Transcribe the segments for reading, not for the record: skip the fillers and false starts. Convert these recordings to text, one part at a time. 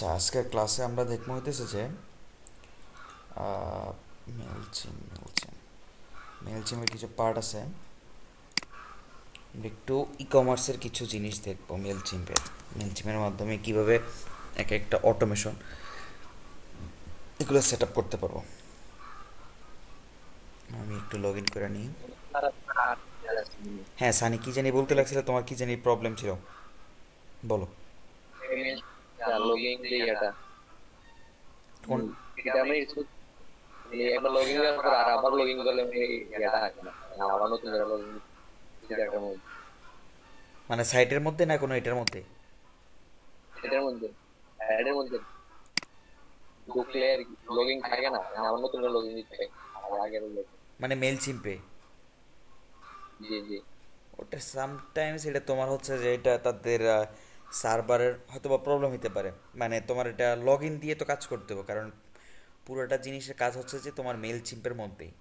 আচ্ছা, আজকের ক্লাসে আমরা দেখবো হইতেছে যে মেলচিম মেলচিমের কিছু পার্ট আছে। আমরা একটু ই কমার্সের কিছু জিনিস দেখবো মেলচিমের মাধ্যমে কিভাবে এক একটা অটোমেশন এগুলো সেট আপ করতে পারবো। আমি একটু লগ ইন করে নিই। হ্যাঁ সানি, কি জানি বলতে লাগছিল, তোমার কি জানি প্রবলেম ছিল, বলো। লগইন যে এটা কোন? এটা আমি একবার লগইন করার পর আর আবার লগইন করলে এটা হয় না। আবার নতুন করে লগইন দিতে একটা মানে সাইটের মধ্যে না কোনো এটার মধ্যে? এটার মধ্যে অ্যাডের মধ্যে ঢুকলে আর লগইন থাকে না, আবার নতুন করে লগইন দিতে হয় আর আগের লগইন। মানে মেলচিম্পে জি জি। ওটা সামটাইমস এটা তোমার হচ্ছে যে এটা তাদের সার্ভারের হয়তো বা প্রবলেম হতে পারে। মানে তোমার এটা লগ ইন দিয়ে তো কাজ করতে হবে, কারণ পুরোটা জিনিসের কাজ হচ্ছে যে তোমার মেল চিম্পের মধ্যেই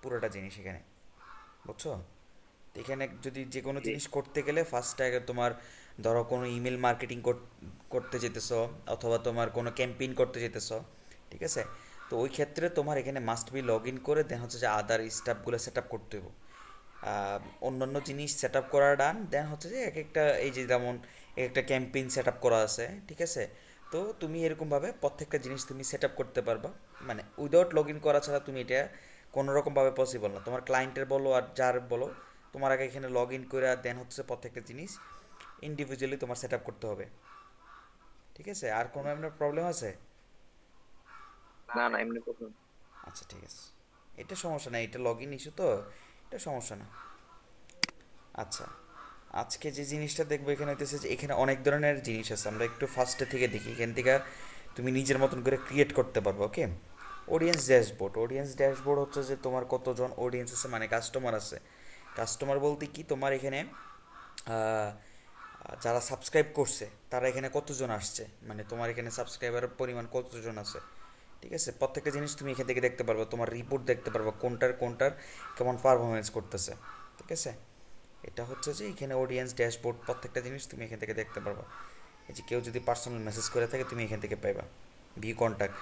পুরোটা জিনিস এখানে, বুঝছো? তো এখানে যদি যে কোনো জি জিনিস করতে গেলে ফার্স্ট আগে তোমার ধরো কোনো ইমেল মার্কেটিং করতে যেতেছো, অথবা তোমার কোনো ক্যাম্পেইন করতে যেতেছো, ঠিক আছে? তো ওই ক্ষেত্রে তোমার এখানে মাস্ট বি লগ ইন করে দেন হচ্ছে যে আদার স্টাফগুলো সেট আপ করতে হবে। অন্যান্য জিনিস সেট আপ করা ডান, দেন হচ্ছে যে এক একটা এই যে যেমন এক একটা ক্যাম্পেইন সেট আপ করা আছে, ঠিক আছে? তো তুমি এরকমভাবে প্রত্যেকটা জিনিস তুমি সেট আপ করতে পারবা। মানে উইদাউট লগ ইন করা ছাড়া তুমি এটা কোনো রকমভাবে পসিবল না। তোমার ক্লায়েন্টের বলো আর যার বলো, তোমার আগে এখানে লগ ইন করে দেন হচ্ছে প্রত্যেকটা জিনিস ইন্ডিভিজুয়ালি তোমার সেট আপ করতে হবে, ঠিক আছে? আর কোনো আপনার প্রবলেম আছে? না না এমনি প্রথম। আচ্ছা ঠিক আছে, এটা সমস্যা না, এটা লগ ইন ইস্যু তো, এটা সমস্যা না। আচ্ছা, আজকে যে জিনিসটা দেখবো এখানে হইতেছে যে এখানে অনেক ধরনের জিনিস আছে। আমরা একটু ফার্স্টে থেকে দেখি, এখান থেকে তুমি নিজের মতন করে ক্রিয়েট করতে পারবো। ওকে, অডিয়েন্স ড্যাশবোর্ড হচ্ছে যে তোমার কতজন অডিয়েন্স আছে, মানে কাস্টমার আছে। কাস্টমার বলতে কি, তোমার এখানে আহ, যারা সাবস্ক্রাইব করছে তারা এখানে কতজন আসছে, মানে তোমার এখানে সাবস্ক্রাইবারের পরিমাণ কতজন আছে, ঠিক আছে? প্রত্যেকটা জিনিস তুমি এখান থেকে দেখতে পারবে, তোমার রিপোর্ট দেখতে পারবে কোনটার কেমন পারফরমেন্স করতেছে, ঠিক আছে? এটা হচ্ছে যে এখানে অডিয়েন্স ড্যাশবোর্ড, প্রত্যেকটা জিনিস তুমি এখান থেকে দেখতে পারবা। এই যে কেউ যদি পার্সোনাল মেসেজ করে থাকে তুমি এখান থেকে পাইবা। ভিউ কন্ট্যাক্ট,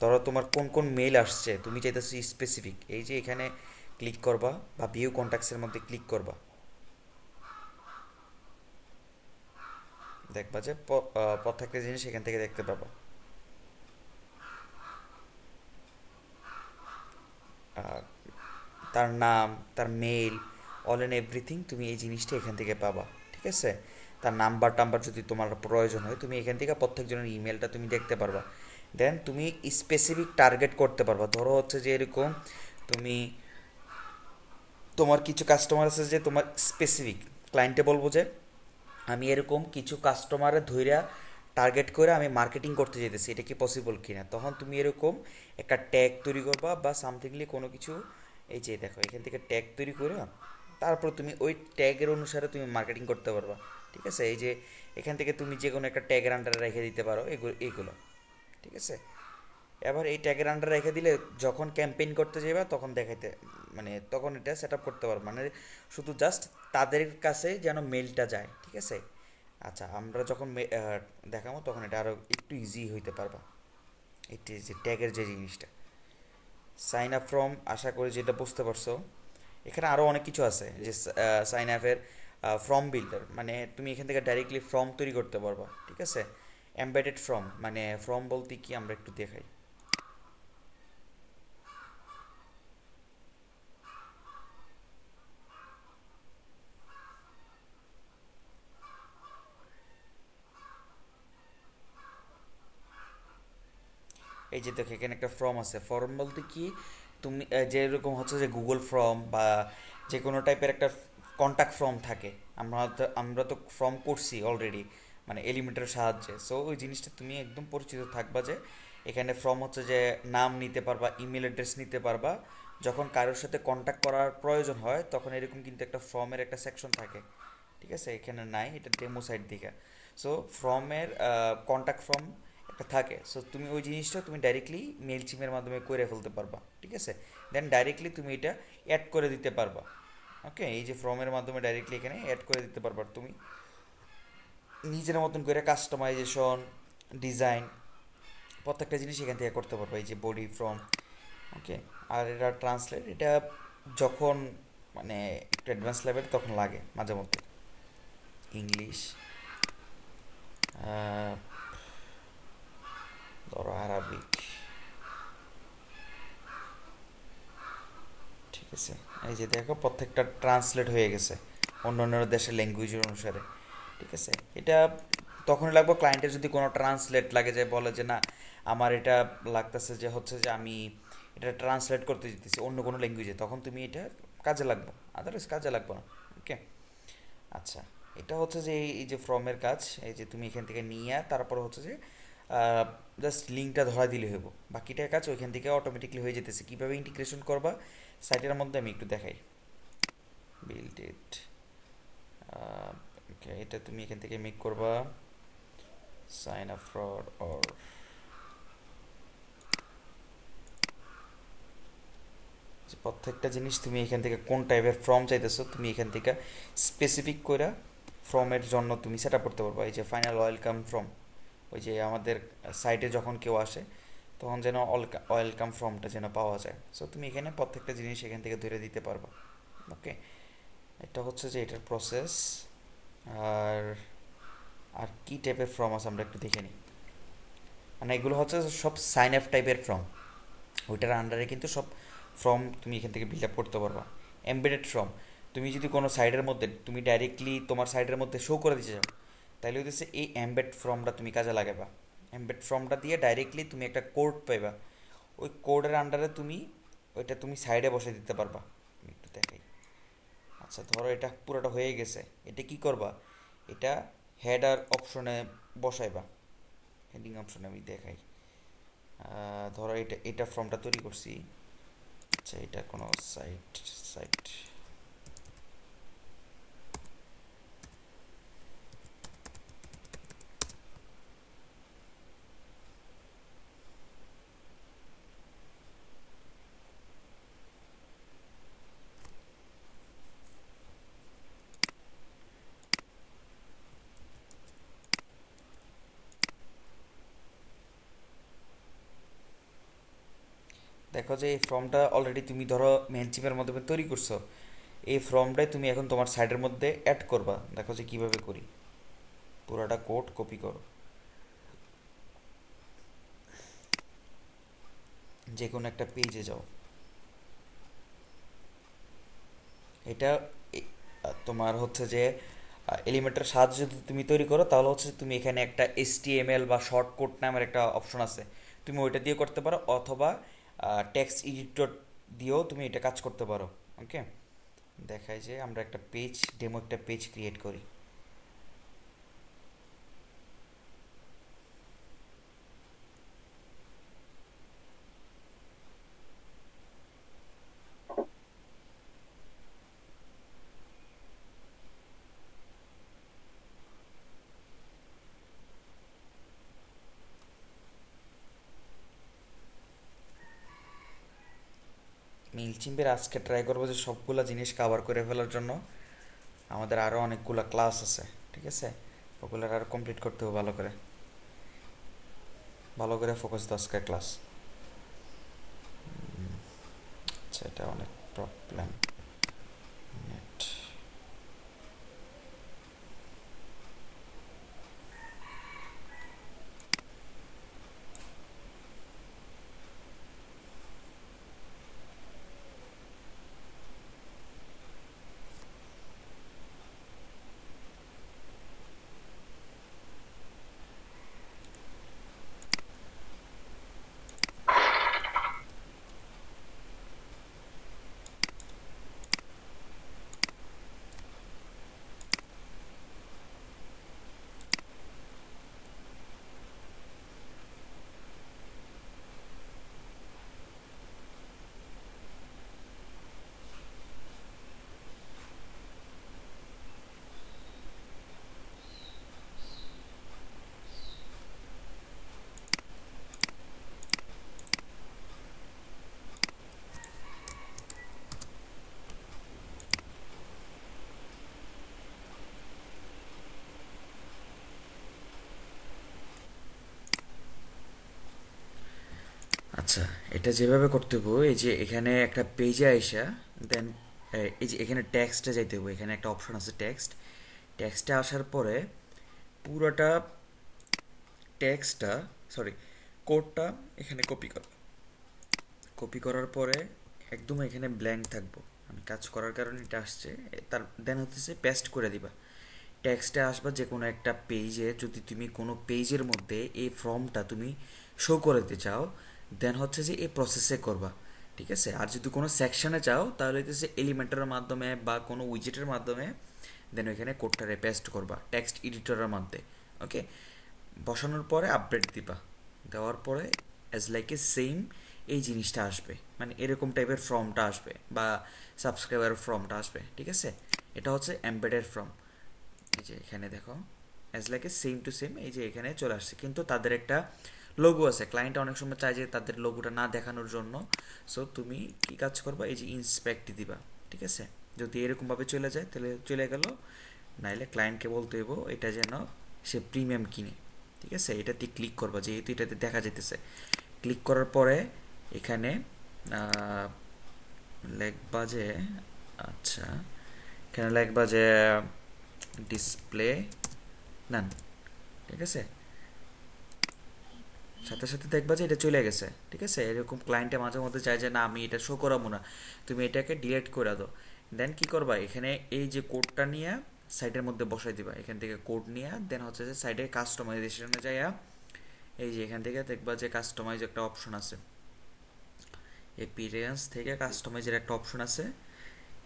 ধরো তোমার কোন কোন মেল আসছে তুমি চাইতেছো স্পেসিফিক, এই যে এখানে ক্লিক করবা বা ভিউ কন্ট্যাক্টসের মধ্যে ক্লিক করবা, দেখবা যে প্রত্যেকটা জিনিস এখান থেকে দেখতে পাবা। আহ, তার নাম, তার মেল, অল অ্যান্ড এভরিথিং তুমি এই জিনিসটা এখান থেকে পাবা, ঠিক আছে? তার নাম্বার টাম্বার যদি তোমার প্রয়োজন হয় তুমি এখান থেকে প্রত্যেকজনের ইমেলটা তুমি দেখতে পারবা। দেন তুমি স্পেসিফিক টার্গেট করতে পারবা। ধরো হচ্ছে যে এরকম তুমি, তোমার কিছু কাস্টমার আছে যে তোমার স্পেসিফিক ক্লায়েন্টে বলবো যে আমি এরকম কিছু কাস্টমারে ধইরা টার্গেট করে আমি মার্কেটিং করতে যেতেছি, এটা কি পসিবল কিনা, তখন তুমি এরকম একটা ট্যাগ তৈরি করবা বা সামথিংলি কোনো কিছু। এই যে দেখো এখান থেকে ট্যাগ তৈরি করে তারপর তুমি ওই ট্যাগের অনুসারে তুমি মার্কেটিং করতে পারবা, ঠিক আছে? এই যে এখান থেকে তুমি যে কোনো একটা ট্যাগের আন্ডারে রেখে দিতে পারো এগুলো, ঠিক আছে? এবার এই ট্যাগের আন্ডারে রেখে দিলে যখন ক্যাম্পেইন করতে যাবে তখন দেখাইতে, মানে তখন এটা সেট আপ করতে পারবো, মানে শুধু জাস্ট তাদের কাছে যেন মেলটা যায়, ঠিক আছে? আচ্ছা, আমরা যখন দেখাবো তখন এটা আরও একটু ইজি হইতে পারবা। এটি যে ট্যাগের যে জিনিসটা, সাইন আপ ফ্রম, আশা করি যেটা বুঝতে পারছো। এখানে আরও অনেক কিছু আছে, যে সাইন আপের ফর্ম বিল্ডার, মানে তুমি এখান থেকে ডাইরেক্টলি ফর্ম তৈরি করতে পারবা, ঠিক আছে? এমবেডেড ফর্ম, মানে ফর্ম বলতে কি আমরা একটু দেখাই। এই যে দেখো এখানে একটা ফর্ম আছে। ফর্ম বলতে কি, তুমি যেরকম হচ্ছে যে গুগল ফর্ম বা যে কোনো টাইপের একটা কন্ট্যাক্ট ফর্ম থাকে, আমরা তো ফর্ম করছি অলরেডি, মানে এলিমেন্টের সাহায্যে। সো ওই জিনিসটা তুমি একদম পরিচিত থাকবা যে এখানে ফর্ম হচ্ছে যে নাম নিতে পারবা, ইমেল অ্যাড্রেস নিতে পারবা। যখন কারোর সাথে কন্ট্যাক্ট করার প্রয়োজন হয় তখন এরকম কিন্তু একটা ফর্মের একটা সেকশন থাকে, ঠিক আছে? এখানে নাই, এটা ডেমো সাইট দিকে। সো ফর্মের কন্ট্যাক্ট ফর্ম একটা থাকে। সো তুমি ওই জিনিসটা তুমি ডাইরেক্টলি মেল চিমের মাধ্যমে করে ফেলতে পারবা, ঠিক আছে? দেন ডাইরেক্টলি তুমি এটা অ্যাড করে দিতে পারবা। ওকে, এই যে ফর্মের মাধ্যমে ডাইরেক্টলি এখানে অ্যাড করে দিতে পারবা তুমি নিজের মতন করে কাস্টমাইজেশন, ডিজাইন, প্রত্যেকটা জিনিস এখান থেকে করতে পারবো, এই যে বডি ফ্রম, ওকে। আর এটা ট্রান্সলেট, এটা যখন মানে একটু অ্যাডভান্স লেভেল তখন লাগে মাঝে মধ্যে। ইংলিশ, ধরো আরবিক, ঠিক আছে। এই যে দেখো প্রত্যেকটা ট্রান্সলেট হয়ে গেছে অন্য অন্য দেশের ল্যাঙ্গুয়েজের অনুসারে, ঠিক আছে। এটা তখনই লাগবে ক্লায়েন্টের যদি কোনো ট্রান্সলেট লাগে, যে বলে যে না আমার এটা লাগতেছে যে হচ্ছে যে আমি এটা ট্রান্সলেট করতে যেতেছি অন্য কোনো ল্যাঙ্গুয়েজে, তখন তুমি এটা কাজে লাগবে, আদারওয়াইজ কাজে লাগবে না, ওকে। আচ্ছা, এটা হচ্ছে যে এই যে ফর্মের কাজ, এই যে তুমি এখান থেকে নিয়ে তারপর হচ্ছে যে জাস্ট লিঙ্কটা ধরা দিলে হইব, বাকিটার কাজ ওইখান থেকে অটোমেটিকলি হয়ে যেতেছে। কীভাবে ইন্টিগ্রেশন করবা সাইটের মধ্যে আমি একটু দেখাই। বিল্ড ইট, ওকে, এটা তুমি এখান থেকে মেক করবা সাইন আপ ফর অর, প্রত্যেকটা জিনিস তুমি এখান থেকে কোন টাইপের ফর্ম চাইতেছো তুমি এখান থেকে স্পেসিফিক করে ফর্মের জন্য তুমি সেট আপ করতে পারবা। এই যে ফাইনাল ওয়েলকাম ফর্ম, ওই যে আমাদের সাইটে যখন কেউ আসে তখন যেন ওয়েলকাম ফর্মটা যেন পাওয়া যায়। সো তুমি এখানে প্রত্যেকটা জিনিস এখান থেকে ধরে দিতে পারবা, ওকে। এটা হচ্ছে যে এটার প্রসেস। আর আর কি টাইপের ফর্ম আছে আমরা একটু দেখে নিই। মানে এগুলো হচ্ছে সব সাইন আপ টাইপের ফর্ম, ওইটার আন্ডারে কিন্তু সব ফর্ম তুমি এখান থেকে বিল্ড আপ করতে পারবা। এমবেডেড ফর্ম, তুমি যদি কোনো সাইডের মধ্যে তুমি ডাইরেক্টলি তোমার সাইডের মধ্যে শো করে দিতে চাও, তাহলে হচ্ছে এই এমবেড ফর্মটা তুমি কাজে লাগাবা। এমবেড ফর্মটা দিয়ে ডাইরেক্টলি তুমি একটা কোড পাইবা, ওই কোডের আন্ডারে তুমি ওইটা তুমি সাইডে বসে দিতে পারবা। আমি একটু দেখাই। আচ্ছা, ধরো এটা পুরোটা হয়ে গেছে, এটা কি করবা, এটা হেডার অপশনে বসাইবা, হেডিং অপশনে আমি দেখাই। ধরো এটা এটা ফর্মটা তৈরি করছি। আচ্ছা, এটা কোনো সাইট সাইট দেখো যে এই ফর্মটা অলরেডি তুমি ধরো মেনচিপের মাধ্যমে তৈরি করছো, এই ফর্মটাই তুমি এখন তোমার সাইডের মধ্যে অ্যাড করবা। দেখো যে কিভাবে করি, পুরোটা কোড কপি করো, যে কোনো একটা পেজে যাও। এটা তোমার হচ্ছে যে এলিমেন্টের সাহায্যে যদি তুমি তৈরি করো তাহলে হচ্ছে তুমি এখানে একটা HTML বা শর্ট কোড নামের একটা অপশন আছে, তুমি ওইটা দিয়ে করতে পারো, অথবা টেক্সট এডিটর দিয়েও তুমি এটা কাজ করতে পারো, ওকে। দেখাই যে আমরা একটা পেজ ডেমো একটা পেজ ক্রিয়েট করি। মিলচিম্পের আজকে ট্রাই করবো যে সবগুলা জিনিস কভার করে ফেলার জন্য। আমাদের আরও অনেকগুলো ক্লাস আছে, ঠিক আছে, ওগুলোর আরও কমপ্লিট করতে হবে ভালো করে, ভালো করে ফোকাস দাও আজকের ক্লাস। আচ্ছা, এটা অনেক প্রবলেম নেট। আচ্ছা, এটা যেভাবে করতে হবে, এই যে এখানে একটা পেজে আইসা দেন এই যে এখানে টেক্সটে যাইতে হবে, এখানে একটা অপশন আছে টেক্সট। টেক্সটে আসার পরে পুরোটা টেক্সটটা, সরি, কোডটা এখানে কপি কর। কপি করার পরে একদম এখানে ব্ল্যাঙ্ক থাকবো, আমি কাজ করার কারণে এটা আসছে। তার দেন হচ্ছে পেস্ট করে দিবা। টেক্সটে আসবা যে কোনো একটা পেজে, যদি তুমি কোনো পেজের মধ্যে এই ফর্মটা তুমি শো করতে চাও, দেন হচ্ছে যে এই প্রসেসে করবা। ঠিক আছে, আর যদি কোনো সেকশনে চাও তাহলে হচ্ছে এলিমেন্টারের মাধ্যমে বা কোনো উইজেটের মাধ্যমে দেন ওইখানে কোডটারে পেস্ট করবা টেক্সট এডিটরের মধ্যে। ওকে, বসানোর পরে আপডেট দিবা। দেওয়ার পরে অ্যাজ লাইক এ সেম এই জিনিসটা আসবে, মানে এরকম টাইপের ফর্মটা আসবে বা সাবস্ক্রাইবার ফর্মটা আসবে। ঠিক আছে, এটা হচ্ছে এমবেডেড ফর্ম। এই যে এখানে দেখো as like a same to same এই যে এখানে চলে আসছে, কিন্তু তাদের একটা লোগো আছে। ক্লায়েন্ট অনেক সময় চায় যে তাদের লোগোটা না দেখানোর জন্য। সো তুমি কি কাজ করবা, এই যে ইন্সপেক্ট দিবা। ঠিক আছে, যদি এরকমভাবে চলে যায় তাহলে চলে গেল, নাইলে ক্লায়েন্টকে বলতে হইব এটা যেন সে প্রিমিয়াম কিনে। ঠিক আছে, এটাতে ক্লিক করবা যেহেতু এটাতে দেখা যেতেছে। ক্লিক করার পরে এখানে লিখবা যে, আচ্ছা, এখানে লিখবা যে ডিসপ্লে নান। ঠিক আছে, সাথে সাথে দেখবা যে এটা চলে গেছে। ঠিক আছে, এরকম ক্লায়েন্টে মাঝে মধ্যে চায় যে না আমি এটা শো করাবো না, তুমি এটাকে ডিলিট করে দাও। দেন কি করবা, এখানে এই যে কোডটা নিয়ে সাইডের মধ্যে বসাই দিবা। এখান থেকে কোড নিয়ে দেন হচ্ছে যে সাইডে কাস্টমাইজেশনে যাইয়া এই যে এখান থেকে দেখবা যে কাস্টমাইজ একটা অপশন আছে, এপিরিয়েন্স থেকে কাস্টমাইজের একটা অপশন আছে।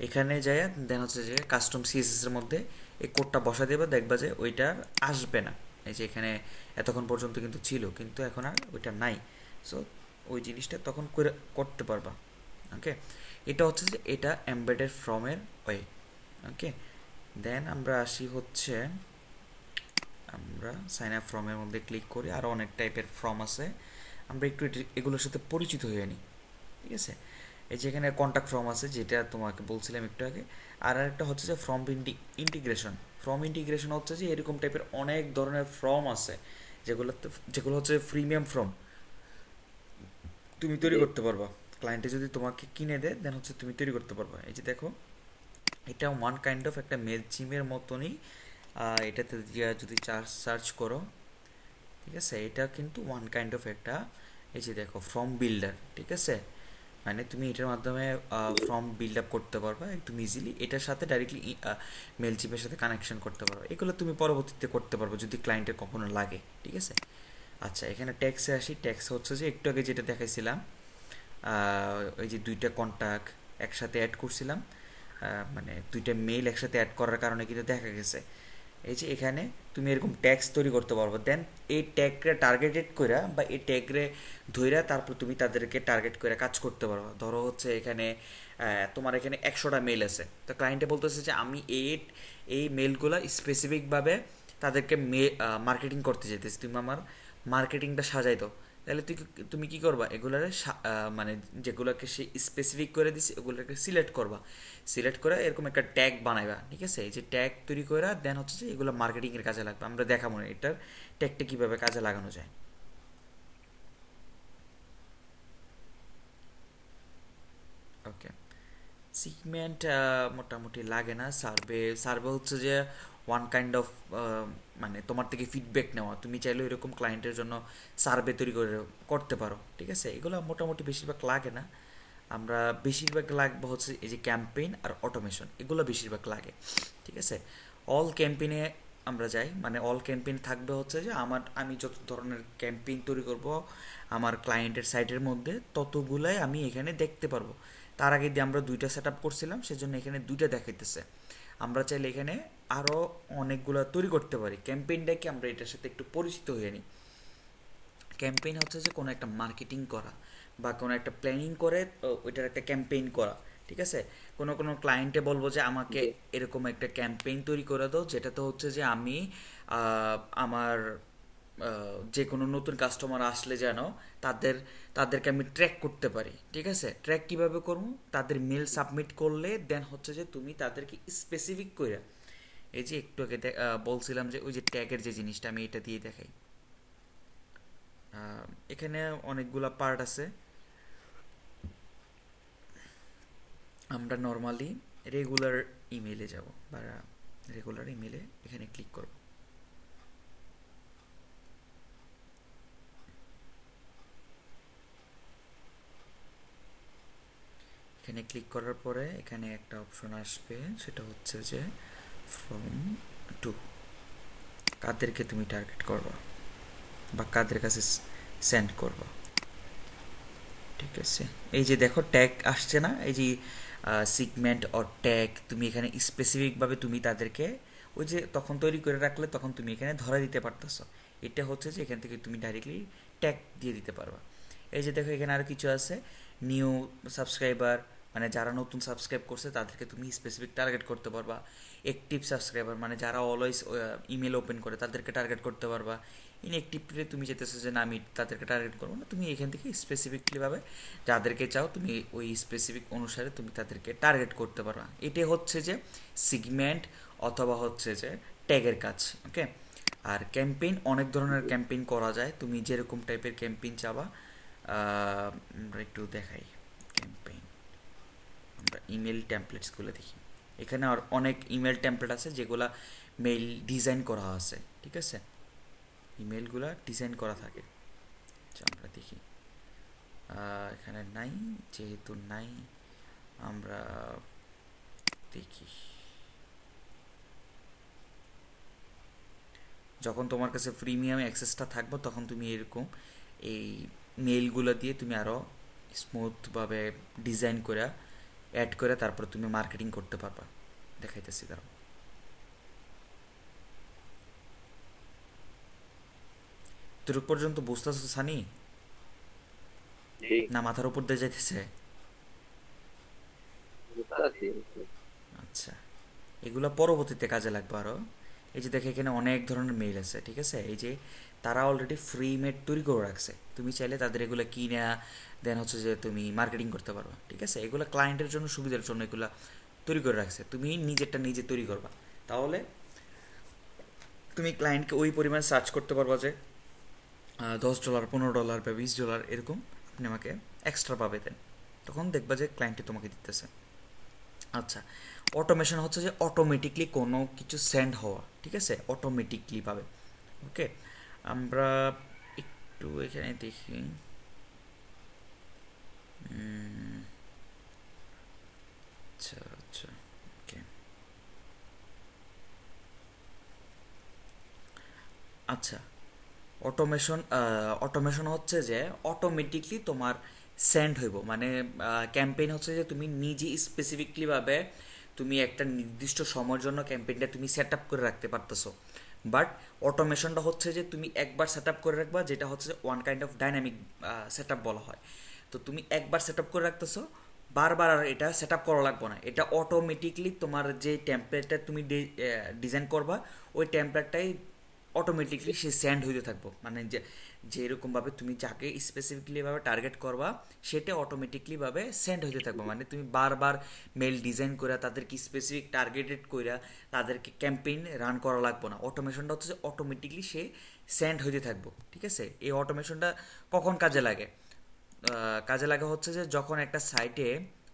এখানে যাইয়া দেন হচ্ছে যে কাস্টম সিএসএস এর মধ্যে এই কোডটা বসা দেবে, দেখবা যে ওইটা আসবে না। এই যে এখানে এতক্ষণ পর্যন্ত কিন্তু ছিল, কিন্তু এখন আর ওইটা নাই। সো ওই জিনিসটা তখন করতে পারবা। ওকে, এটা হচ্ছে যে এটা এমবেডেড ফর্মের ওয়ে। ওকে, দেন আমরা আসি হচ্ছে, আমরা সাইন আপ ফর্মের মধ্যে ক্লিক করি। আরও অনেক টাইপের ফর্ম আছে, আমরা একটু এগুলোর সাথে পরিচিত হয়ে নিই। ঠিক আছে, এই যে এখানে কন্ট্যাক্ট ফর্ম আছে যেটা তোমাকে বলছিলাম একটু আগে। আর একটা হচ্ছে যে ফর্ম ইন্টিগ্রেশন। ফর্ম ইন্টিগ্রেশন হচ্ছে যে এরকম টাইপের অনেক ধরনের ফর্ম আছে যেগুলোতে, যেগুলো হচ্ছে প্রিমিয়াম ফর্ম তুমি তৈরি জি। করতে পারবা। ক্লায়েন্টে যদি তোমাকে কিনে দেয় দেন হচ্ছে তুমি তৈরি করতে পারবা। এই যে দেখো, এটা ওয়ান কাইন্ড অফ একটা মেল জিমের মতনই। এটাতে যদি সার্চ করো, ঠিক আছে, এটা কিন্তু ওয়ান কাইন্ড অফ একটা, এই যে দেখো ফর্ম বিল্ডার। ঠিক আছে, মানে তুমি এটার মাধ্যমে ফর্ম বিল্ড আপ করতে পারবা একদম ইজিলি। এটার সাথে ডাইরেক্টলি মেল চিপের সাথে কানেকশন করতে পারো। এগুলো তুমি পরবর্তীতে করতে পারবো যদি ক্লায়েন্টের কখনো লাগে। ঠিক আছে, আচ্ছা, এখানে ট্যাক্সে আসি। ট্যাক্স হচ্ছে যে একটু আগে যেটা দেখাইছিলাম, ওই যে দুইটা কন্ট্যাক্ট একসাথে অ্যাড করছিলাম, মানে দুইটা মেইল একসাথে অ্যাড করার কারণে কিন্তু দেখা গেছে এই যে এখানে তুমি এরকম ট্যাক্স তৈরি করতে পারবো। দেন এই ট্যাগরে টার্গেটেড কইরা বা এই ট্যাগরে ধইরা তারপর তুমি তাদেরকে টার্গেট করে কাজ করতে পারো। ধরো হচ্ছে এখানে তোমার এখানে 100টা মেল আছে, তো ক্লায়েন্টে বলতেছে যে আমি এই মেলগুলো স্পেসিফিকভাবে তাদেরকে মার্কেটিং করতে চাইতেছি, তুমি আমার মার্কেটিংটা সাজাই দাও। তাহলে তুমি কি করবা, এগুলারে মানে যেগুলোকে সে স্পেসিফিক করে দিছে ওগুলোকে সিলেক্ট করবা। সিলেক্ট করে এরকম একটা ট্যাগ বানাইবা। ঠিক আছে, এই যে ট্যাগ তৈরি করে দেন হচ্ছে যে এগুলো মার্কেটিংয়ের কাজে লাগবে। আমরা দেখাবো না এটার ট্যাগটা কীভাবে কাজে লাগানো যায়। ওকে, সিগমেন্ট মোটামুটি লাগে না। সার্ভে, সার্ভে হচ্ছে যে ওয়ান কাইন্ড অফ, মানে তোমার থেকে ফিডব্যাক নেওয়া। তুমি চাইলে এরকম ক্লায়েন্টের জন্য সার্ভে তৈরি করে করতে পারো। ঠিক আছে, এগুলো মোটামুটি বেশিরভাগ লাগে না। আমরা বেশিরভাগ লাগবে হচ্ছে এই যে ক্যাম্পেইন আর অটোমেশন, এগুলো বেশিরভাগ লাগে। ঠিক আছে, অল ক্যাম্পেইনে আমরা যাই, মানে অল ক্যাম্পেইন থাকবে হচ্ছে যে আমি যত ধরনের ক্যাম্পেইন তৈরি করব আমার ক্লায়েন্টের সাইটের মধ্যে ততগুলাই আমি এখানে দেখতে পারবো। তার আগে দিয়ে আমরা দুইটা সেট আপ করছিলাম, সেজন্য এখানে দুইটা দেখাইতেছে। আমরা চাইলে এখানে আরও অনেকগুলো তৈরি করতে পারি। ক্যাম্পেইনটাকে আমরা এটার সাথে একটু পরিচিত হয়ে নিই। ক্যাম্পেইন হচ্ছে যে কোনো একটা মার্কেটিং করা বা কোনো একটা প্ল্যানিং করে ওইটার একটা ক্যাম্পেইন করা। ঠিক আছে, কোনো কোনো ক্লায়েন্টে বলবো যে আমাকে জি। এরকম একটা ক্যাম্পেইন তৈরি করে দাও যেটাতে হচ্ছে যে আমি আমার যে কোনো নতুন কাস্টমার আসলে যেন তাদেরকে আমি ট্র্যাক করতে পারি। ঠিক আছে, ট্র্যাক কিভাবে করবো, তাদের মেল সাবমিট করলে দেন হচ্ছে যে তুমি তাদেরকে স্পেসিফিক করে, এই যে একটু আগে বলছিলাম যে ওই যে ট্যাগের যে জিনিসটা আমি এটা দিয়ে দেখাই। এখানে অনেকগুলা পার্ট আছে। আমরা নর্মালি রেগুলার ইমেলে যাব বা রেগুলার ইমেলে এখানে ক্লিক করব। এখানে ক্লিক করার পরে এখানে একটা অপশন আসবে, সেটা হচ্ছে যে ফ্রম টু, কাদেরকে তুমি টার্গেট করবা বা কাদের কাছে সেন্ড করবা। ঠিক আছে, এই যে দেখো ট্যাগ আসছে না, এই যে সিগমেন্ট অর ট্যাগ, তুমি এখানে স্পেসিফিকভাবে তুমি তাদেরকে ওই যে তখন তৈরি করে রাখলে তখন তুমি এখানে ধরা দিতে পারতেছো। এটা হচ্ছে যে এখান থেকে তুমি ডাইরেক্টলি ট্যাগ দিয়ে দিতে পারবা। এই যে দেখো এখানে আরও কিছু আছে, নিউ সাবস্ক্রাইবার, মানে যারা নতুন সাবস্ক্রাইব করছে তাদেরকে তুমি স্পেসিফিক টার্গেট করতে পারবা। অ্যাক্টিভ সাবস্ক্রাইবার মানে যারা অলওয়েজ ইমেল ওপেন করে তাদেরকে টার্গেট করতে পারবা। ইনঅ্যাক্টিভলি তুমি যেতেছো যে না আমি তাদেরকে টার্গেট করবো না, তুমি এখান থেকে স্পেসিফিকলিভাবে যাদেরকে চাও তুমি ওই স্পেসিফিক অনুসারে তুমি তাদেরকে টার্গেট করতে পারবা। এটাই হচ্ছে যে সিগমেন্ট অথবা হচ্ছে যে ট্যাগের কাজ। ওকে, আর ক্যাম্পেইন, অনেক ধরনের ক্যাম্পেইন করা যায়, তুমি যেরকম টাইপের ক্যাম্পেইন চাবা। আমরা একটু দেখাই ক্যাম্পেইন, আমরা ইমেল টেমপ্লেটসগুলো দেখি। এখানে আর অনেক ইমেল টেমপ্লেট আছে যেগুলা মেইল ডিজাইন করা আছে। ঠিক আছে, ইমেলগুলা ডিজাইন করা থাকে। আচ্ছা আমরা দেখি, এখানে নাই, যেহেতু নাই আমরা দেখি। যখন তোমার কাছে প্রিমিয়াম অ্যাক্সেসটা থাকবে তখন তুমি এরকম এই মেইলগুলো দিয়ে তুমি আরও স্মুথভাবে ডিজাইন করে অ্যাড করে তারপর তুমি মার্কেটিং করতে পারবা। দেখাইতেছি দাঁড়াও। তোর পর্যন্ত বুঝতেছো সানি, জি, না মাথার উপর দিয়ে যাইতেছে? বুঝতে পারছি। আচ্ছা, এগুলো পরবর্তীতে কাজে লাগবে আরও। এই যে দেখে এখানে অনেক ধরনের মেইল আছে। ঠিক আছে, এই যে তারা অলরেডি ফ্রি মেড তৈরি করে রাখছে, তুমি চাইলে তাদের এগুলো কিনা দেন হচ্ছে যে তুমি মার্কেটিং করতে পারবা। ঠিক আছে, এগুলো ক্লায়েন্টের জন্য সুবিধার জন্য এগুলো তৈরি করে রাখছে, তুমি নিজেরটা নিজে তৈরি করবা। তাহলে তুমি ক্লায়েন্টকে ওই পরিমাণ সার্চ করতে পারবা যে $10, $15 বা $20 এরকম আপনি আমাকে এক্সট্রা পাবে দেন, তখন দেখবা যে ক্লায়েন্টে তোমাকে দিতেছে। আচ্ছা, অটোমেশন হচ্ছে যে অটোমেটিকলি কোনো কিছু সেন্ড হওয়া। ঠিক আছে, অটোমেটিকলি পাবে। ওকে, আমরা একটু এখানে দেখি। আচ্ছা আচ্ছা, ওকে। আচ্ছা, অটোমেশন, অটোমেশন হচ্ছে যে অটোমেটিকলি তোমার সেন্ড হইব, মানে ক্যাম্পেইন হচ্ছে যে তুমি নিজে স্পেসিফিকলিভাবে তুমি একটা নির্দিষ্ট সময়ের জন্য ক্যাম্পেইনটা তুমি সেট আপ করে রাখতে পারতেছো। বাট অটোমেশনটা হচ্ছে যে তুমি একবার সেট আপ করে রাখবা, যেটা হচ্ছে one kind of dynamic set up বলা হয়। তো তুমি একবার সেট আপ করে রাখতেছো, বারবার আর এটা সেট আপ করা লাগবে না, এটা অটোমেটিকলি তোমার যে টেমপ্লেটটা তুমি ডিজাইন করবা ওই টেমপ্লেটটাই অটোমেটিকলি সে সেন্ড হইতে থাকবো, মানে যে যেরকমভাবে তুমি যাকে স্পেসিফিকলিভাবে টার্গেট করবা সেটা অটোমেটিকলিভাবে সেন্ড হইতে থাকবো। মানে তুমি বারবার মেল ডিজাইন করে তাদেরকে স্পেসিফিক টার্গেটেড করে তাদেরকে ক্যাম্পেইন রান করা লাগবে না, অটোমেশনটা হচ্ছে যে অটোমেটিকলি সে সেন্ড হইতে থাকবো। ঠিক আছে, এই অটোমেশনটা কখন কাজে লাগে? কাজে লাগে হচ্ছে যে যখন একটা সাইটে,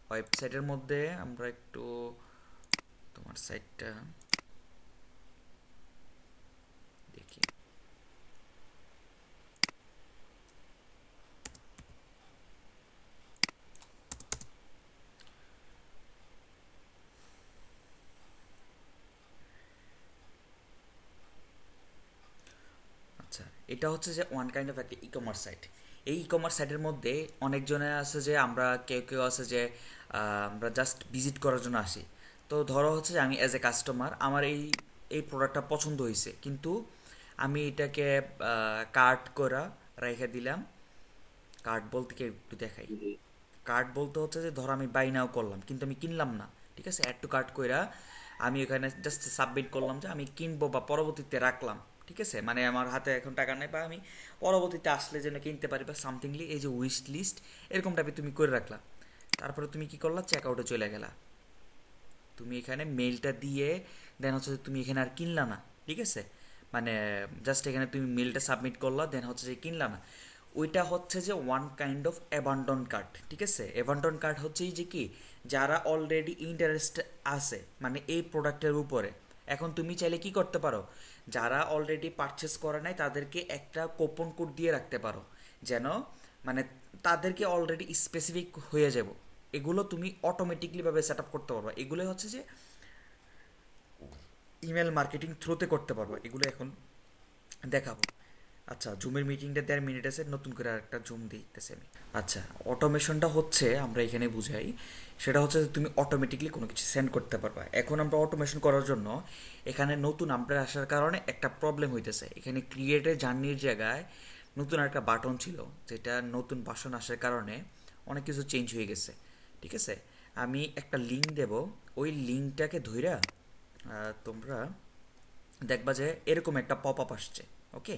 ওয়েবসাইটের মধ্যে আমরা একটু তোমার সাইটটা দেখি। আচ্ছা, এটা হচ্ছে যে ওয়ান কাইন্ড অফ একটা ই কমার্স সাইট। এই ই কমার্স সাইটের মধ্যে অনেকজনে আছে যে আমরা কেউ কেউ আছে যে আমরা জাস্ট ভিজিট করার জন্য আসি। তো ধরো হচ্ছে যে আমি অ্যাজ এ কাস্টমার আমার এই এই প্রোডাক্টটা পছন্দ হয়েছে, কিন্তু আমি এটাকে কার্ট করা রেখে দিলাম। কার্ট বলতে কি একটু দেখাই। জি, কার্ট বলতে হচ্ছে যে ধরো আমি বাই নাও করলাম কিন্তু আমি কিনলাম না। ঠিক আছে, অ্যাড টু কার্ট কইরা আমি এখানে জাস্ট সাবমিট করলাম যে আমি কিনবো বা পরবর্তীতে রাখলাম। ঠিক আছে, মানে আমার হাতে এখন টাকা নেই বা আমি পরবর্তীতে আসলে যেন কিনতে পারি বা সামথিংলি, এই যে উইশ লিস্ট এরকম টাইপের তুমি করে রাখলা। তারপরে তুমি কি করলা, চেক আউটে চলে গেলা, তুমি এখানে মেলটা দিয়ে দেন হচ্ছে যে তুমি এখানে আর কিনলা না। ঠিক আছে, মানে জাস্ট এখানে তুমি মেলটা সাবমিট করলা দেন হচ্ছে যে কিনলা না। ওইটা হচ্ছে যে one kind of abandon card, ঠিক আছে? অ্যাবান্ডন কার্ড হচ্ছে এই যে কি, যারা অলরেডি ইন্টারেস্ট আছে মানে এই প্রোডাক্টের উপরে, এখন তুমি চাইলে কি করতে পারো, যারা অলরেডি পারচেস করে নাই তাদেরকে একটা কুপন কোড দিয়ে রাখতে পারো, যেন মানে তাদেরকে অলরেডি স্পেসিফিক হয়ে যাব। এগুলো তুমি অটোমেটিকলিভাবে সেট আপ করতে পারবা। এগুলো হচ্ছে যে ইমেল মার্কেটিং থ্রুতে করতে পারবা। এগুলো এখন দেখাবো। আচ্ছা, জুমের মিটিংটা 1.5 মিনিট আছে, নতুন করে আরেকটা জুম দিতেছি আমি। আচ্ছা, অটোমেশনটা হচ্ছে আমরা এখানে বুঝাই, সেটা হচ্ছে যে তুমি অটোমেটিকলি কোনো কিছু সেন্ড করতে পারবা। এখন আমরা অটোমেশন করার জন্য এখানে নতুন আপডেট আসার কারণে একটা প্রবলেম হইতেছে। এখানে ক্রিয়েটে জার্নির জায়গায় নতুন একটা বাটন ছিল, যেটা নতুন ভার্সন আসার কারণে অনেক কিছু চেঞ্জ হয়ে গেছে, ঠিক আছে? আমি একটা লিঙ্ক দেব, ওই লিঙ্কটাকে ধইরা তোমরা দেখবা যে এরকম একটা পপ আপ আসছে, ওকে?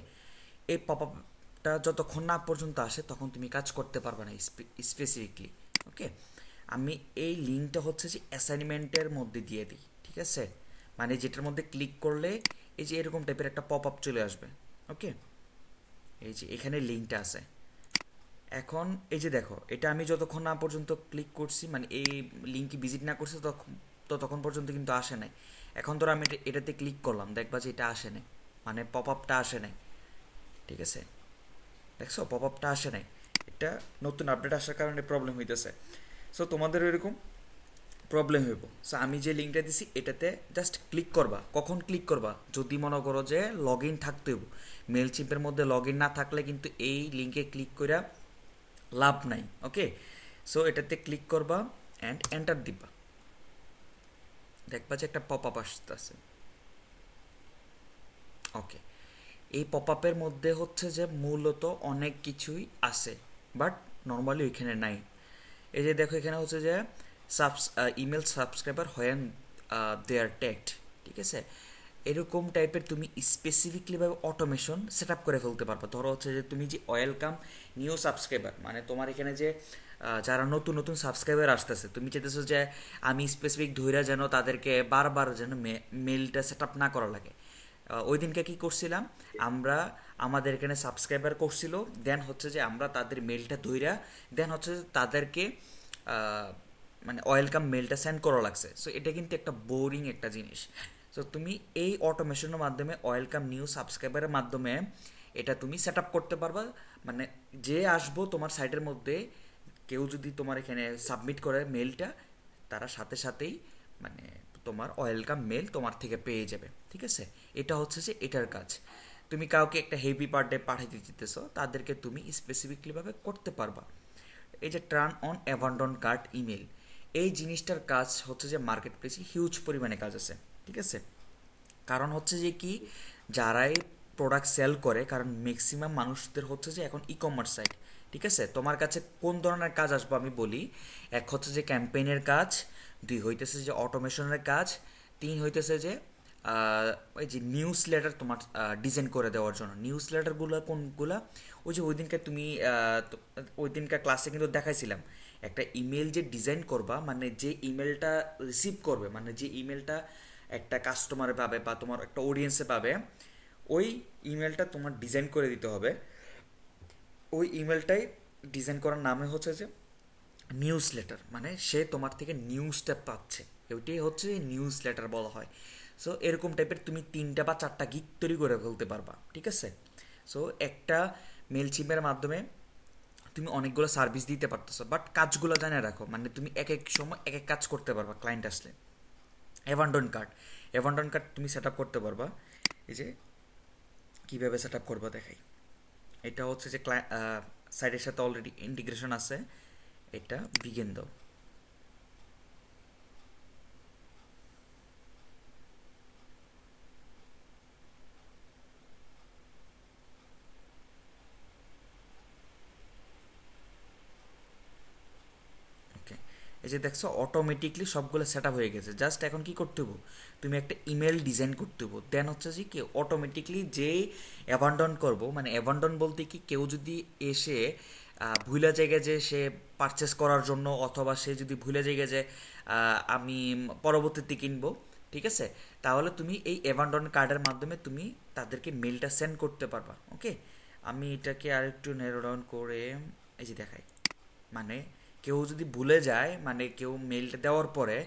এই পপ আপটা যতক্ষণ না পর্যন্ত আসে তখন তুমি কাজ করতে পারবে না স্পেসিফিকলি, ওকে? আমি এই লিঙ্কটা হচ্ছে যে অ্যাসাইনমেন্টের মধ্যে দিয়ে দিই, ঠিক আছে? মানে যেটার মধ্যে ক্লিক করলে এই যে এরকম টাইপের একটা পপ আপ চলে আসবে, ওকে? এই যে এখানে লিঙ্কটা আছে। এখন এই যে দেখো, এটা আমি যতক্ষণ না পর্যন্ত ক্লিক করছি, মানে এই লিঙ্কে ভিজিট না করছি ততক্ষণ পর্যন্ত কিন্তু আসে নাই। এখন ধরো আমি এটাতে ক্লিক করলাম, দেখবা যে এটা আসে নাই, মানে পপ আপটা আসে নাই, ঠিক আছে? দেখছো, পপ আপটা আসে নাই। এটা নতুন আপডেট আসার কারণে প্রবলেম হইতেছে। সো তোমাদের এরকম প্রবলেম হইব। সো আমি যে লিঙ্কটা দিছি এটাতে জাস্ট ক্লিক করবা। কখন ক্লিক করবা? যদি মনে করো যে লগ ইন থাকতে হইব। মেল চিপের মধ্যে লগ ইন না থাকলে কিন্তু এই লিঙ্কে ক্লিক করে লাভ নাই, ওকে? সো এটাতে ক্লিক করবা অ্যান্ড এন্টার দিবা। দেখবা যে একটা পপ আপ আসতেছে, ওকে? এই পপ আপের মধ্যে হচ্ছে যে মূলত অনেক কিছুই আছে, বাট নর্মালি ওইখানে নাই। এই যে দেখো, এখানে হচ্ছে যে ইমেল সাবস্ক্রাইবার হয়েন দেয়ার ট্যাগড, ঠিক আছে? এরকম টাইপের তুমি স্পেসিফিকলিভাবে অটোমেশন সেট আপ করে ফেলতে পারবে। ধরো হচ্ছে যে তুমি যে ওয়েলকাম নিউ সাবস্ক্রাইবার, মানে তোমার এখানে যে যারা নতুন নতুন সাবস্ক্রাইবার আসতেছে, তুমি চাইতেছো যে আমি স্পেসিফিক ধইরা যেন তাদেরকে বারবার যেন মেলটা সেট আপ না করা লাগে। ওই দিনকে কী করছিলাম আমরা, আমাদের এখানে সাবস্ক্রাইবার করছিল, দেন হচ্ছে যে আমরা তাদের মেলটা ধইরা দেন হচ্ছে যে তাদেরকে মানে ওয়েলকাম মেলটা সেন্ড করা লাগছে। সো এটা কিন্তু একটা বোরিং একটা জিনিস। সো তুমি এই অটোমেশনের মাধ্যমে ওয়েলকাম নিউ সাবস্ক্রাইবারের মাধ্যমে এটা তুমি সেট আপ করতে পারবা। মানে যে আসবো তোমার সাইটের মধ্যে, কেউ যদি তোমার এখানে সাবমিট করে মেলটা, তারা সাথে সাথেই মানে তোমার ওয়েলকাম মেল তোমার থেকে পেয়ে যাবে, ঠিক আছে? এটা হচ্ছে যে এটার কাজ। তুমি কাউকে একটা হেভি বার্থডে পাঠাইতে দিতেছো, তাদেরকে তুমি স্পেসিফিকলিভাবে করতে পারবা। এই যে turn on abandon cart email, এই জিনিসটার কাজ হচ্ছে যে মার্কেট প্লেসে হিউজ পরিমাণে কাজ আছে, ঠিক আছে? কারণ হচ্ছে যে কি, যারাই প্রোডাক্ট সেল করে, কারণ ম্যাক্সিমাম মানুষদের হচ্ছে যে এখন ই কমার্স সাইট, ঠিক আছে? তোমার কাছে কোন ধরনের কাজ আসবো আমি বলি। এক হচ্ছে যে ক্যাম্পেইনের কাজ, দুই হইতেছে যে অটোমেশনের কাজ, তিন হইতেছে যে ওই যে নিউজ লেটার তোমার ডিজাইন করে দেওয়ার জন্য। নিউজ লেটারগুলো কোনগুলা? ওই যে ওই দিনকে তুমি ওই দিনকার ক্লাসে কিন্তু দেখাইছিলাম, একটা ইমেল যে ডিজাইন করবা, মানে যে ইমেলটা রিসিভ করবে, মানে যে ইমেলটা একটা কাস্টমারে পাবে বা তোমার একটা অডিয়েন্সে পাবে, ওই ইমেলটা তোমার ডিজাইন করে দিতে হবে। ওই ইমেলটাই ডিজাইন করার নামে হচ্ছে যে নিউজ লেটার, মানে সে তোমার থেকে নিউজটা পাচ্ছে, ওইটাই হচ্ছে নিউজ লেটার বলা হয়। সো এরকম টাইপের তুমি 3টা বা 4টা গিগ তৈরি করে ফেলতে পারবা, ঠিক আছে? সো একটা মেল চিপের মাধ্যমে তুমি অনেকগুলো সার্ভিস দিতে পারতেছো, বাট কাজগুলো জানে রাখো, মানে তুমি এক এক সময় এক এক কাজ করতে পারবা ক্লায়েন্ট আসলে। অ্যাবান্ডন কার্ড তুমি সেট আপ করতে পারবা। এই যে কীভাবে সেট আপ করবা দেখাই। এটা হচ্ছে যে সাইটের সাথে অলরেডি ইন্টিগ্রেশন আছে, এটা বিগিন দাও। ওকে, এই যে দেখছো অটোমেটিকলি সবগুলো সেট আপ হয়ে গেছে। জাস্ট এখন কি করতে হবো, তুমি একটা ইমেল ডিজাইন করতে হবো, দেন হচ্ছে যে কি অটোমেটিকলি যেই অ্যাবান্ডন করবো, মানে অ্যাবান্ডন বলতে কি, কেউ যদি এসে ভুলা জায়গায় যে সে পারচেস করার জন্য, অথবা সে যদি ভুলে জায়গায় যে আমি পরবর্তীতে কিনবো, ঠিক আছে? তাহলে তুমি এই অ্যাবান্ডন কার্ডের মাধ্যমে তুমি তাদেরকে মেলটা সেন্ড করতে পারবা, ওকে? আমি এটাকে আরেকটু ন্যারো ডাউন করে এই যে দেখাই, মানে কেউ যদি ভুলে যায়, মানে কেউ মেলটা দেওয়ার পরে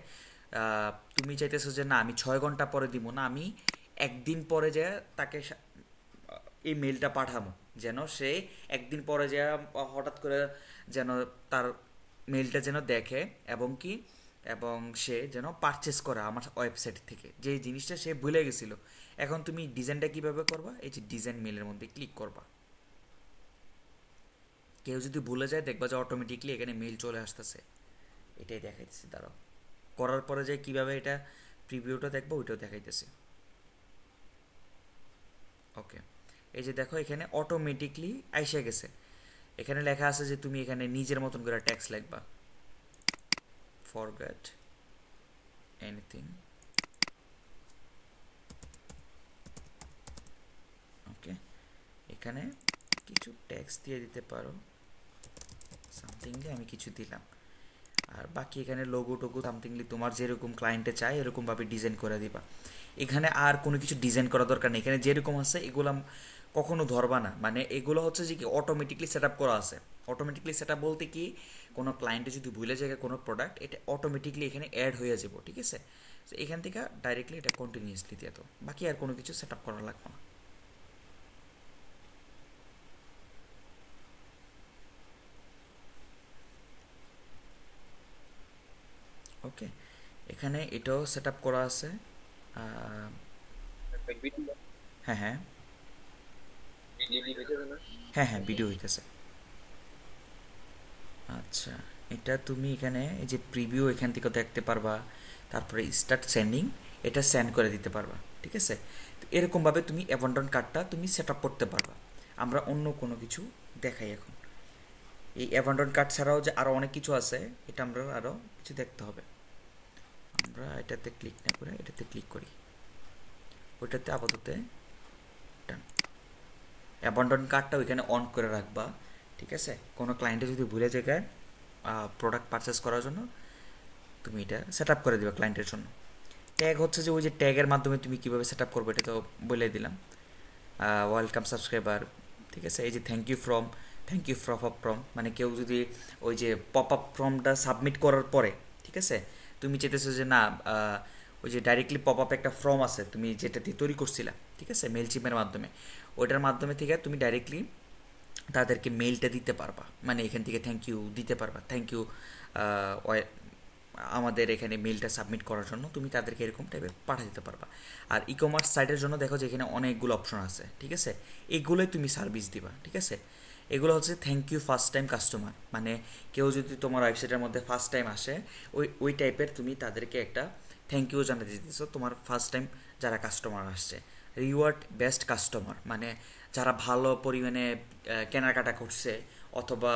তুমি চাইতেছো যে না আমি 6 ঘন্টা পরে দিব না, আমি একদিন পরে যে তাকে এই মেলটা পাঠাবো, যেন সে একদিন পরে যে হঠাৎ করে যেন তার মেলটা যেন দেখে, এবং কি এবং সে যেন পারচেস করে আমার ওয়েবসাইট থেকে যে জিনিসটা সে ভুলে গেছিলো। এখন তুমি ডিজাইনটা কিভাবে করবা, এই যে ডিজাইন মেলের মধ্যে ক্লিক করবা। কেউ যদি ভুলে যায় দেখবা যে অটোমেটিকলি এখানে মেল চলে আসতেছে, এটাই দেখাইতেছি। দাঁড়াও, করার পরে যে কিভাবে এটা প্রিভিউটা দেখবো ওইটাও দেখাইতেছি। ওকে, এই যে দেখো এখানে অটোমেটিকলি আইসে গেছে। এখানে লেখা আছে যে তুমি এখানে নিজের মতন করে ট্যাক্স লিখবা, ফরগেট এনিথিং। ওকে, এখানে কিছু ট্যাক্স দিয়ে দিতে পারো, সামথিং দিয়ে আমি কিছু দিলাম। আর বাকি এখানে লোগো টোগো সামথিংলি তোমার যেরকম ক্লায়েন্টে চায় এরকমভাবে ডিজাইন করে দিবা। এখানে আর কোনো কিছু ডিজাইন করা দরকার নেই, এখানে যেরকম আছে এগুলো কখনো ধরবা না। মানে এগুলো হচ্ছে যে কি অটোমেটিকলি সেট আপ করা আছে। অটোমেটিকলি সেট আপ বলতে কি, কোনো ক্লায়েন্টে যদি ভুলে যায় কোনো প্রোডাক্ট, এটা অটোমেটিকলি এখানে অ্যাড হয়ে যাব, ঠিক আছে? তো এখান থেকে ডাইরেক্টলি এটা কন্টিনিউয়াসলি দিয়ে তো বাকি আর কোনো কিছু সেট আপ করা লাগবে না। ওকে, এখানে এটাও সেট আপ করা আছে। আহ, ভিডিও হ্যাঁ হ্যাঁ হইতেছে না? হ্যাঁ হ্যাঁ ভিডিও হইতেছে। আচ্ছা, এটা তুমি এখানে এই যে প্রিভিউ এখান থেকে দেখতে পারবা, তারপরে স্টার্ট সেন্ডিং, এটা সেন্ড করে দিতে পারবা, ঠিক আছে? তো এরকমভাবে তুমি অ্যাবান্ডন কার্ডটা তুমি সেট আপ করতে পারবা। আমরা অন্য কোনো কিছু দেখাই এখন। এই অ্যাবান্ডন কার্ড ছাড়াও যে আরও অনেক কিছু আছে, এটা আমরা আরও কিছু দেখতে হবে। আমরা এটাতে ক্লিক না করে এটাতে ক্লিক করি, ওইটাতে আপাতত ডান। অ্যাবান্ডন কার্ডটা ওইখানে অন করে রাখবা, ঠিক আছে? কোনো ক্লায়েন্টে যদি ভুলে যায় প্রোডাক্ট পারচেস করার জন্য, তুমি এটা সেট আপ করে দেবে ক্লায়েন্টের জন্য। ট্যাগ হচ্ছে যে ওই যে ট্যাগের মাধ্যমে তুমি কীভাবে সেট আপ করবে এটা তো বলে দিলাম। ওয়েলকাম সাবস্ক্রাইবার, ঠিক আছে? এই যে থ্যাংক ইউ ফ্রম, মানে কেউ যদি ওই যে পপ আপ ফর্মটা সাবমিট করার পরে, ঠিক আছে, তুমি চেতেছো যে না ওই যে ডাইরেক্টলি পপ আপ একটা ফর্ম আছে তুমি যেটা দিয়ে তৈরি করছিলা, ঠিক আছে, মেলচিপের মাধ্যমে, ওইটার মাধ্যমে থেকে তুমি ডাইরেক্টলি তাদেরকে মেলটা দিতে পারবা, মানে এখান থেকে থ্যাংক ইউ দিতে পারবা, থ্যাংক ইউ আমাদের এখানে মেলটা সাবমিট করার জন্য, তুমি তাদেরকে এরকম টাইপের পাঠিয়ে দিতে পারবা। আর ই কমার্স সাইটের জন্য দেখো যে এখানে অনেকগুলো অপশন আছে, ঠিক আছে? এইগুলোই তুমি সার্ভিস দিবা, ঠিক আছে? এগুলো হচ্ছে thank you first time customer, মানে কেউ যদি তোমার ওয়েবসাইটের মধ্যে ফার্স্ট টাইম আসে, ওই টাইপের তুমি তাদেরকে একটা থ্যাংক ইউ জানাতে দিতেছো তোমার ফার্স্ট টাইম যারা কাস্টমার আসছে। রিওয়ার্ড বেস্ট কাস্টমার, মানে যারা ভালো পরিমাণে কেনাকাটা করছে, অথবা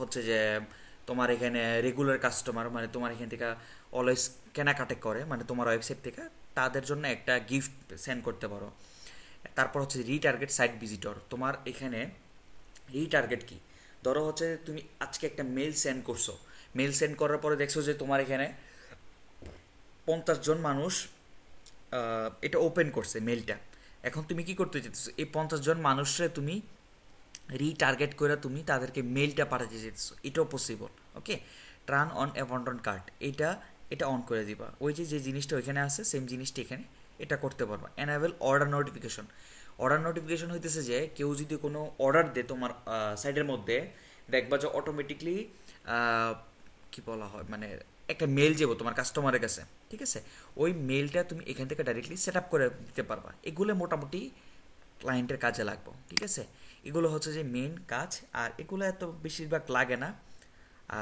হচ্ছে যে তোমার এখানে রেগুলার কাস্টমার, মানে তোমার এখান থেকে অলওয়েজ কেনাকাটা করে, মানে তোমার ওয়েবসাইট থেকে, তাদের জন্য একটা গিফট সেন্ড করতে পারো। তারপর হচ্ছে রিটার্গেট সাইট ভিজিটর, তোমার এখানে রিটার্গেট কি, ধরো হচ্ছে তুমি আজকে একটা মেল সেন্ড করছো, মেল সেন্ড করার পরে দেখছো যে তোমার এখানে 50 জন মানুষ এটা ওপেন করছে মেলটা। এখন তুমি কি করতে চাইতেছো, এই 50 জন মানুষরে তুমি রিটার্গেট করে তুমি তাদেরকে মেলটা পাঠাতে চাইতেছো, এটাও possible. Okay, turn on abandon cart, এটা অন করে দিবা। ওই যে জিনিসটা ওইখানে আছে সেম জিনিসটা এখানে এটা করতে পারবা। Enable order notification, order notification হইতেছে যে কেউ যদি কোনো অর্ডার দেয় তোমার সাইটের মধ্যে, দেখবা যে অটোমেটিকলি কি বলা হয়, মানে একটা মেল যাবো তোমার কাস্টমারের কাছে, ঠিক আছে? ওই মেলটা তুমি এখান থেকে ডাইরেক্টলি সেট আপ করে দিতে পারবা। এগুলো মোটামুটি ক্লায়েন্টের কাজে লাগবে, ঠিক আছে? এগুলো হচ্ছে যে মেন কাজ, আর এগুলো এত বেশিরভাগ লাগে না।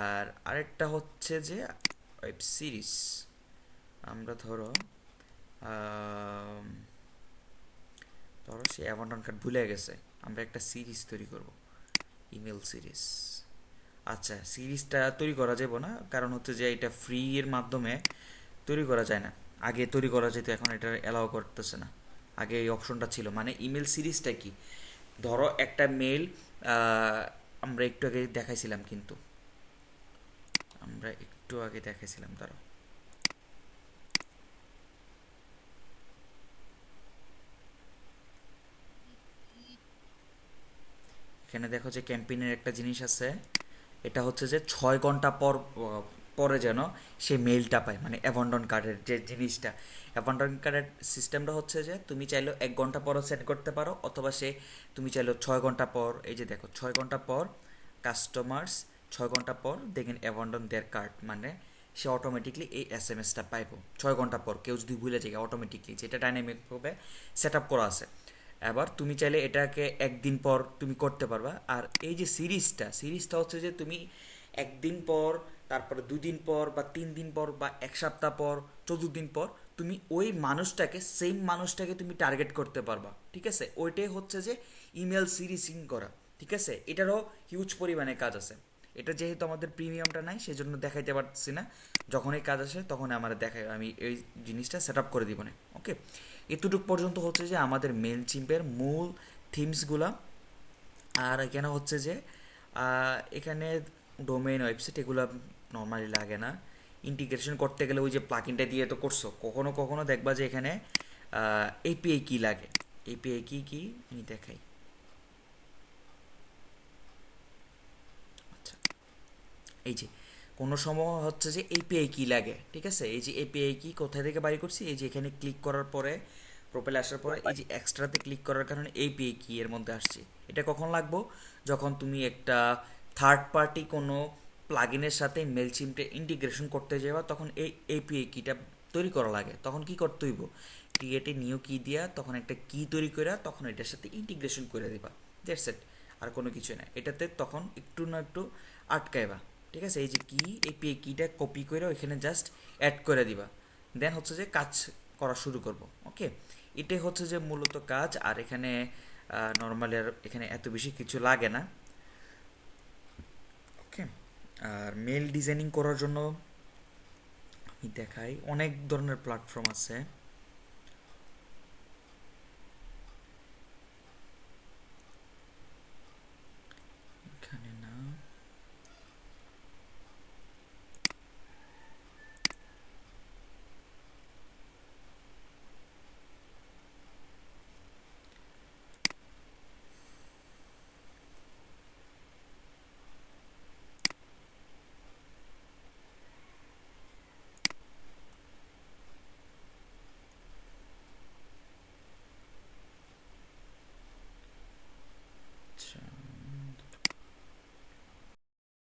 আর আরেকটা হচ্ছে যে ওয়েব সিরিজ, আমরা ধরো আম, ধরো সে অ্যাবান্ডন কার্ড ভুলে গেছে, আমরা একটা সিরিজ তৈরি করব, ইমেল সিরিজ। আচ্ছা, সিরিজটা তৈরি করা যাবে না, কারণ হচ্ছে যে এটা ফ্রি এর মাধ্যমে তৈরি করা যায় না। আগে তৈরি করা যেত, এখন এটা অ্যালাউ করতেছে না। আগে এই অপশনটা ছিল। মানে ইমেল সিরিজটা কি, ধরো একটা মেল, আমরা একটু আগে দেখাইছিলাম, কিন্তু আমরা একটু আগে দেখাইছিলাম, ধরো এখানে দেখো যে ক্যাম্পেইনের একটা জিনিস আছে, এটা হচ্ছে যে 6 ঘন্টা পরে যেন সে মেইলটা পায়, মানে অ্যাবান্ডন কার্ডের যে জিনিসটা। অ্যাবান্ডন কার্ডের সিস্টেমটা হচ্ছে যে তুমি চাইলেও 1 ঘন্টা পরও সেন্ড করতে পারো, অথবা তুমি চাইলেও 6 ঘন্টা পর, এই যে দেখো 6 ঘন্টা পর কাস্টমার্স 6 ঘন্টা পর দেখেন অ্যাবান্ডন দেয়ার কার্ড, মানে সে অটোমেটিকলি এই এসএমএসটা পাইব 6 ঘন্টা পর, কেউ যদি ভুলে যায় অটোমেটিকলি, যেটা ডাইনামিকভাবে সেট আপ করা আছে। এবার তুমি চাইলে এটাকে একদিন পর তুমি করতে পারবা। আর এই যে সিরিজটা হচ্ছে যে তুমি একদিন পর, তারপরে 2 দিন পর, বা 3 দিন পর, বা 1 সপ্তাহ পর, 14 দিন পর তুমি ওই মানুষটাকে, সেম মানুষটাকে তুমি টার্গেট করতে পারবা। ঠিক আছে, ওইটাই হচ্ছে যে ইমেল সিরিজিং করা। ঠিক আছে, এটারও হিউজ পরিমাণে কাজ আছে। এটা যেহেতু আমাদের প্রিমিয়ামটা নাই, সেজন্য দেখাইতে পারছি না। যখনই কাজ আসে তখন আমার দেখায়, আমি এই জিনিসটা সেট আপ করে দিব না। ওকে, এতটুকু পর্যন্ত হচ্ছে যে আমাদের মেল চিম্পের মূল থিমসগুলা। আর এখানে হচ্ছে যে এখানে ডোমেইন ওয়েবসাইট এগুলো নর্মালি লাগে না। ইন্টিগ্রেশন করতে গেলে ওই যে প্লাগইনটা দিয়ে তো করছো, কখনো কখনো দেখবা যে এখানে এপিআই কি লাগে। এপিআই কি আমি দেখাই। আচ্ছা, এই যে কোনো সময় হচ্ছে যে এপিআই কি লাগে। ঠিক আছে, এই যে এপিআই কি কোথায় থেকে বাড়ি করছি, এই যে এখানে ক্লিক করার পরে, প্রোফাইলে আসার পরে এই যে এক্সট্রাতে ক্লিক করার কারণে এপিআই কি এর মধ্যে আসছে। এটা কখন লাগবো, যখন তুমি একটা থার্ড পার্টি কোনো প্লাগইনের সাথে মেলচিমটে ইন্টিগ্রেশন করতে যাবা, তখন এই এপিআই কিটা তৈরি করা লাগে। তখন কি করতে হইব, ক্রিয়েটে নিউ কি দিয়া তখন একটা কি তৈরি করে তখন এটার সাথে ইন্টিগ্রেশন করে দিবা। দ্যাটস ইট, আর কোনো কিছু না। এটাতে তখন একটু না একটু আটকাইবা। ঠিক আছে, এই যে কি এপিআই কিটা কপি করে ওইখানে জাস্ট অ্যাড করে দিবা, দেন হচ্ছে যে কাজ করা শুরু করব। ওকে, এটাই হচ্ছে যে মূলত কাজ। আর এখানে নর্মালি আর এখানে এত বেশি কিছু লাগে না। ওকে, আর মেল ডিজাইনিং করার জন্য আমি দেখাই, অনেক ধরনের প্ল্যাটফর্ম আছে।